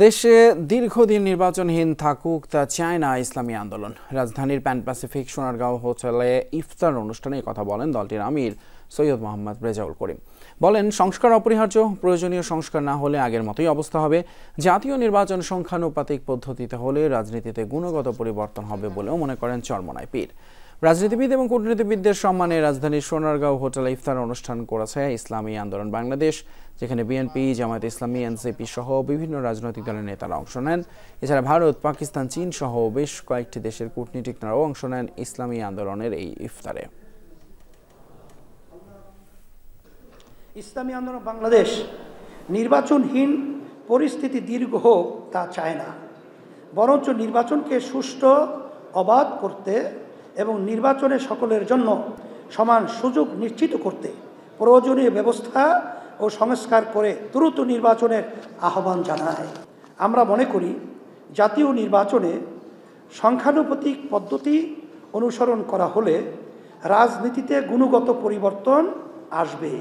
দেশে দীর্ঘদিন নির্বাচনহীন থাকুক তা চায় না ইসলামী আন্দোলন। রাজধানীর প্যান প্যাসিফিক সোনারগাঁও হোটেলে ইফতার অনুষ্ঠানে কথা বলেন দলটির আমির সৈয়দ মোহাম্মদ রেজাউল করিম। বলেন, সংস্কার অপরিহার্য, প্রয়োজনীয় সংস্কার না হলে আগের মতোই অবস্থা হবে। জাতীয় নির্বাচন সংখ্যানুপাতিক পদ্ধতিতে হলে রাজনীতিতে গুণগত পরিবর্তন হবে বলেও মনে করেন চরমোনাই পীর। রাজনীতিবিদ এবং কূটনীতিবিদদের সম্মানে রাজধানীর সোনারগাঁও হোটেলে ইফতার অনুষ্ঠান করেছে ইসলামী আন্দোলন বাংলাদেশ, যেখানে বিএনপি, জামায়াত ইসলামী, এনসিপি সহ বিভিন্ন রাজনৈতিক দলের নেতারা অংশ নেন। এছাড়া ভারত, পাকিস্তান, চীন সহ বেশ কয়েকটি দেশের কূটনীতিকরাও অংশ নেন ইসলামী আন্দোলনের এই ইফতারে। ইসলামী আন্দোলন বাংলাদেশ নির্বাচনহীন পরিস্থিতি দীর্ঘ হোক তা চায় না, বরঞ্চ নির্বাচনকে সুষ্ঠু, অবাধ করতে এবং নির্বাচনে সকলের জন্য সমান সুযোগ নিশ্চিত করতে প্রয়োজনীয় ব্যবস্থা ও সংস্কার করে দ্রুত নির্বাচনের আহ্বান জানায়। আমরা মনে করি, জাতীয় নির্বাচনে সংখ্যানুপাতিক পদ্ধতি অনুসরণ করা হলে রাজনীতিতে গুণগত পরিবর্তন আসবে।